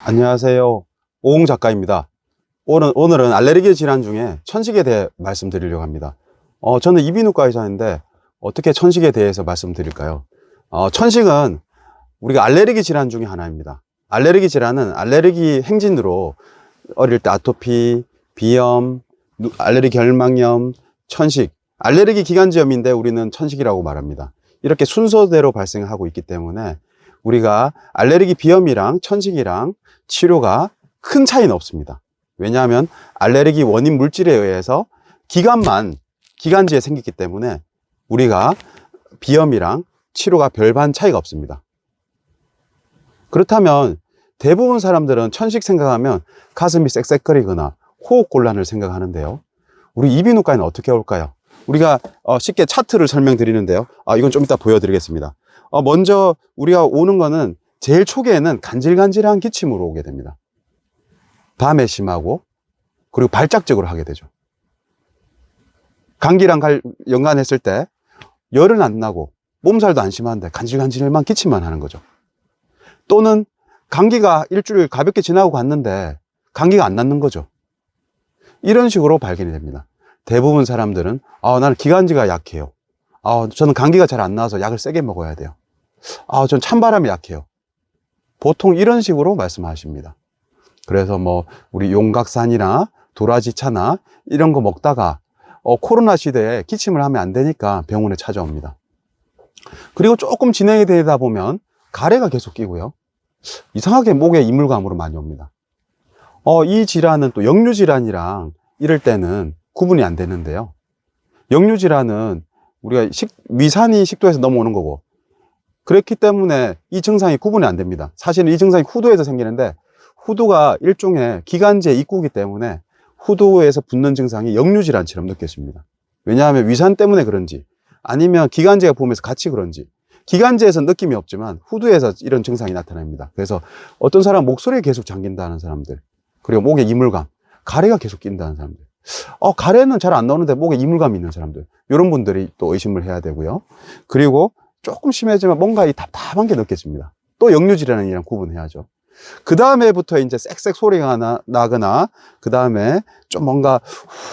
안녕하세요. 오홍 작가입니다. 오늘은 알레르기 질환 중에 천식에 대해 말씀드리려고 합니다. 저는 이비인후과 의사인데 어떻게 천식에 대해서 말씀드릴까요? 천식은 우리가 알레르기 질환 중에 하나입니다. 알레르기 질환은 알레르기 행진으로 어릴 때 아토피, 비염, 알레르기 결막염, 천식, 알레르기 기관지염인데 우리는 천식이라고 말합니다. 이렇게 순서대로 발생하고 있기 때문에 우리가 알레르기 비염이랑 천식이랑 치료가 큰 차이는 없습니다. 왜냐하면 알레르기 원인 물질에 의해서 기관지에 생기기 때문에 우리가 비염이랑 치료가 별반 차이가 없습니다. 그렇다면 대부분 사람들은 천식 생각하면 가슴이 쌕쌕거리거나 호흡곤란을 생각하는데요. 우리 이비인후과에는 어떻게 올까요? 우리가 쉽게 차트를 설명드리는데요. 이건 좀 이따 보여드리겠습니다. 먼저 우리가 오는 거는 제일 초기에는 간질간질한 기침으로 오게 됩니다. 밤에 심하고 그리고 발작적으로 하게 되죠. 감기랑 연관했을 때 열은 안 나고 몸살도 안 심한데 간질간질만 기침만 하는 거죠. 또는 감기가 일주일 가볍게 지나고 갔는데 감기가 안 낫는 거죠. 이런 식으로 발견이 됩니다. 대부분 사람들은 나는 기관지가 약해요. 저는 감기가 잘 안 나와서 약을 세게 먹어야 돼요. 전 찬바람이 약해요. 보통 이런 식으로 말씀하십니다. 그래서 우리 용각산이나 도라지차나 이런 거 먹다가 코로나 시대에 기침을 하면 안 되니까 병원에 찾아옵니다. 그리고 조금 진행이 되다 보면 가래가 계속 끼고요. 이상하게 목에 이물감으로 많이 옵니다. 이 질환은 또 역류질환이랑 이럴 때는 구분이 안 되는데요. 역류질환은 우리가 위산이 식도에서 넘어오는 거고, 그렇기 때문에 이 증상이 구분이 안 됩니다. 사실은 이 증상이 후두에서 생기는데, 후두가 일종의 기관지의 입구이기 때문에 후두에서 붓는 증상이 역류질환처럼 느껴집니다. 왜냐하면 위산 때문에 그런지, 아니면 기관지가 보면서 같이 그런지, 기관지에서 느낌이 없지만 후두에서 이런 증상이 나타납니다. 그래서 어떤 사람은 목소리에 계속 잠긴다는 사람들, 그리고 목에 이물감, 가래가 계속 낀다는 사람들, 가래는 잘 안 나오는데 목에 이물감이 있는 사람들, 이런 분들이 또 의심을 해야 되고요. 그리고 조금 심해지면 뭔가 이 답답한 게 느껴집니다. 또 역류질환이랑 구분해야죠. 그 다음에부터 이제 쌕쌕 소리가 나거나, 그 다음에 좀 뭔가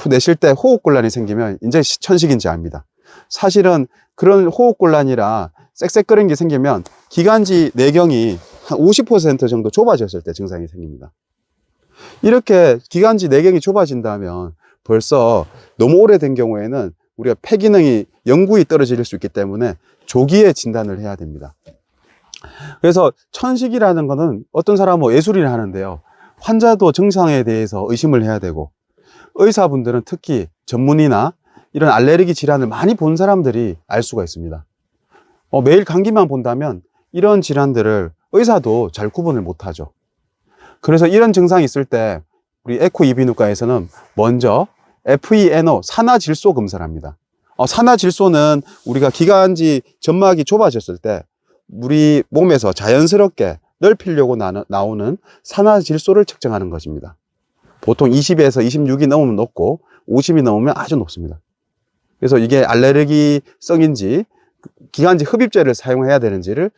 내쉴 때 호흡곤란이 생기면 이제 천식인지 압니다. 사실은 그런 호흡곤란이라 쌕쌕거리는 게 생기면 기관지 내경이 한 50% 정도 좁아졌을 때 증상이 생깁니다. 이렇게 기관지 내경이 좁아진다면 벌써 너무 오래된 경우에는 우리가 폐기능이 영구히 떨어질 수 있기 때문에 조기에 진단을 해야 됩니다. 그래서 천식이라는 거는 어떤 사람은 예술이라 하는데요. 환자도 증상에 대해서 의심을 해야 되고, 의사분들은 특히 전문의나 이런 알레르기 질환을 많이 본 사람들이 알 수가 있습니다. 매일 감기만 본다면 이런 질환들을 의사도 잘 구분을 못하죠. 그래서 이런 증상이 있을 때 우리 에코 이비인후과에서는 먼저 FeNO 산화질소 검사를 합니다. 산화질소는 우리가 기관지 점막이 좁아졌을 때 우리 몸에서 자연스럽게 넓히려고 나오는 산화질소를 측정하는 것입니다. 보통 20에서 26이 넘으면 높고 50이 넘으면 아주 높습니다. 그래서 이게 알레르기성인지 기관지 흡입제를 사용해야 되는지를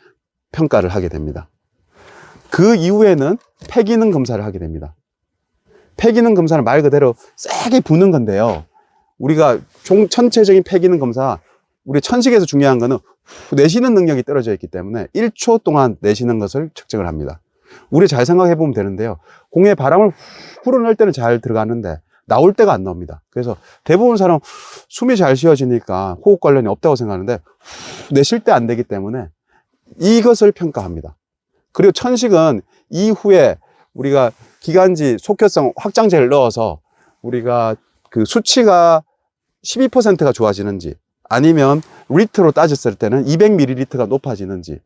평가를 하게 됩니다. 그 이후에는 폐기능 검사를 하게 됩니다. 폐기능 검사는 말 그대로 세게 부는 건데요. 우리가 전체적인 폐기능 검사, 우리 천식에서 중요한 거는 내쉬는 능력이 떨어져 있기 때문에 1초 동안 내쉬는 것을 측정을 합니다. 우리 잘 생각해 보면 되는데요. 공에 바람을 불어넣을 때는 잘 들어가는데 나올 때가 안 나옵니다. 그래서 대부분 사람 숨이 잘 쉬어지니까 호흡 관련이 없다고 생각하는데 내쉴 때 안 되기 때문에 이것을 평가합니다. 그리고 천식은 이후에 우리가 기관지 속혈성 확장제를 넣어서 우리가 그 수치가 12%가 좋아지는지, 아니면 리터로 따졌을 때는 200ml가 높아지는지,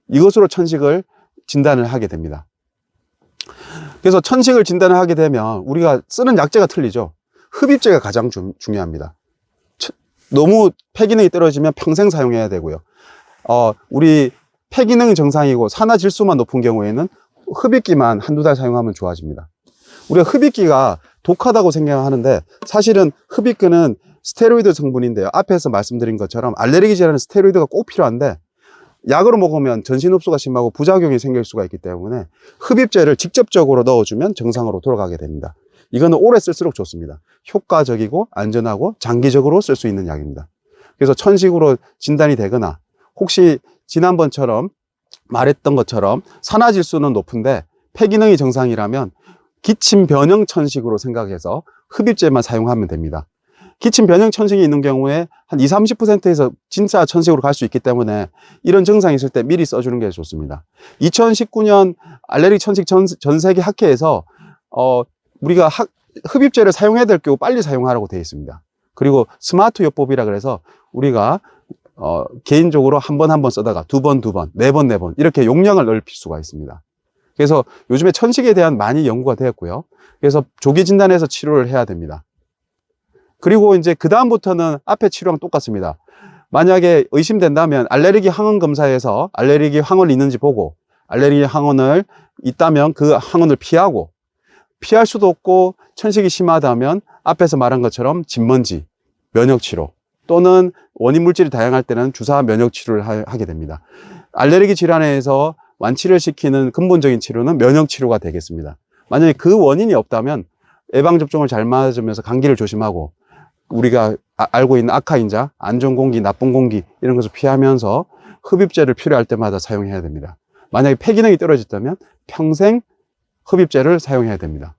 이것으로 천식을 진단을 하게 됩니다. 그래서 천식을 진단을 하게 되면 우리가 쓰는 약제가 틀리죠. 흡입제가 가장 중요합니다. 너무 폐기능이 떨어지면 평생 사용해야 되고요. 우리 폐기능이 정상이고 산화질소만 높은 경우에는 흡입기만 한두 달 사용하면 좋아집니다. 우리가 흡입기가 독하다고 생각하는데 사실은 흡입기는 스테로이드 성분인데요. 앞에서 말씀드린 것처럼 알레르기 질환은 스테로이드가 꼭 필요한데 약으로 먹으면 전신 흡수가 심하고 부작용이 생길 수가 있기 때문에 흡입제를 직접적으로 넣어주면 정상으로 돌아가게 됩니다. 이거는 오래 쓸수록 좋습니다. 효과적이고 안전하고 장기적으로 쓸 수 있는 약입니다. 그래서 천식으로 진단이 되거나 혹시 지난번처럼 말했던 것처럼 산화질수는 높은데 폐기능이 정상이라면 기침 변형 천식으로 생각해서 흡입제만 사용하면 됩니다. 기침 변형 천식이 있는 경우에 한 20~30%에서 진짜 천식으로 갈 수 있기 때문에 이런 증상이 있을 때 미리 써주는 게 좋습니다. 2019년 알레르기 천식 전 세계 학회에서 우리가 흡입제를 사용해야 될 경우 빨리 사용하라고 되어 있습니다. 그리고 스마트 요법이라 그래서 우리가 개인적으로 한 번 쓰다가 두 번, 네 번 이렇게 용량을 넓힐 수가 있습니다. 그래서 요즘에 천식에 대한 많이 연구가 되었고요. 그래서 조기 진단해서 치료를 해야 됩니다. 그리고 이제 그 다음부터는 앞에 치료랑 똑같습니다. 만약에 의심된다면 알레르기 항원 검사에서 알레르기 항원이 있는지 보고 알레르기 항원을 있다면 그 항원을 피하고 피할 수도 없고 천식이 심하다면 앞에서 말한 것처럼 진먼지, 면역치료 또는 원인 물질이 다양할 때는 주사 면역치료를 하게 됩니다. 알레르기 질환에서 완치를 시키는 근본적인 치료는 면역치료가 되겠습니다. 만약에 그 원인이 없다면 예방접종을 잘 맞으면서 감기를 조심하고 우리가 알고 있는 악화인자, 안 좋은 공기, 나쁜 공기 이런 것을 피하면서 흡입제를 필요할 때마다 사용해야 됩니다. 만약에 폐기능이 떨어졌다면 평생 흡입제를 사용해야 됩니다.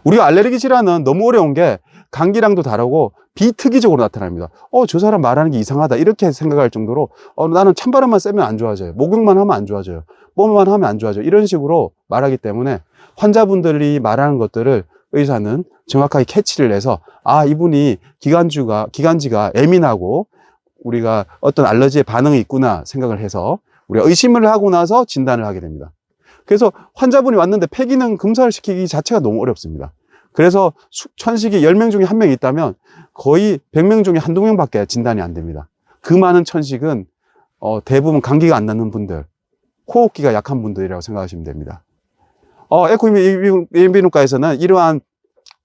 우리가 알레르기 질환은 너무 어려운 게 감기랑도 다르고 비특이적으로 나타납니다. 저 사람 말하는 게 이상하다 이렇게 생각할 정도로 나는 찬바람만 쐬면 안 좋아져요. 목욕만 하면 안 좋아져요. 뭐만 하면 안 좋아져요. 이런 식으로 말하기 때문에 환자분들이 말하는 것들을 의사는 정확하게 캐치를 해서 이분이 기관지가 예민하고 우리가 어떤 알러지의 반응이 있구나 생각을 해서 우리가 의심을 하고 나서 진단을 하게 됩니다. 그래서 환자분이 왔는데 폐기능 검사를 시키기 자체가 너무 어렵습니다. 그래서 천식이 10명 중에 1명이 있다면 거의 100명 중에 한두 명밖에 진단이 안 됩니다. 그 많은 천식은 대부분 감기가 안 나는 분들, 호흡기가 약한 분들이라고 생각하시면 됩니다. 에코이비인후과에서는 이러한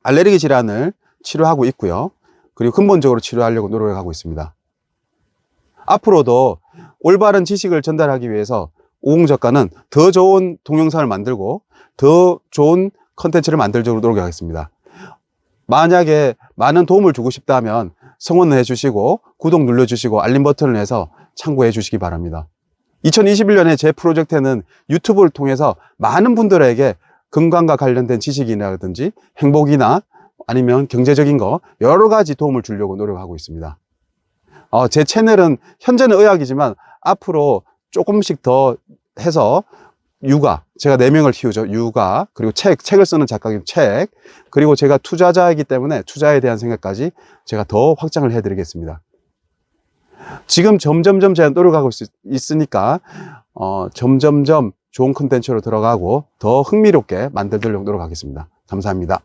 알레르기 질환을 치료하고 있고요. 그리고 근본적으로 치료하려고 노력하고 있습니다. 앞으로도 올바른 지식을 전달하기 위해서 오공작가는 더 좋은 동영상을 만들고 더 좋은 컨텐츠를 만들도록 노력하겠습니다. 만약에 많은 도움을 주고 싶다면 성원을 해주시고 구독 눌러주시고 알림 버튼을 해서 참고해 주시기 바랍니다. 2021년에 제 프로젝트는 유튜브를 통해서 많은 분들에게 건강과 관련된 지식이라든지 행복이나 아니면 경제적인 거 여러 가지 도움을 주려고 노력하고 있습니다. 제 채널은 현재는 의학이지만 앞으로 조금씩 더 해서 육아, 제가 4명을 키우죠. 육아, 그리고 책을 쓰는 작가님 책, 그리고 제가 투자자이기 때문에 투자에 대한 생각까지 제가 더 확장을 해드리겠습니다. 지금 점점점 제가 노력하고 있으니까 점점점 좋은 콘텐츠로 들어가고 더 흥미롭게 만들도록 노력하겠습니다. 감사합니다.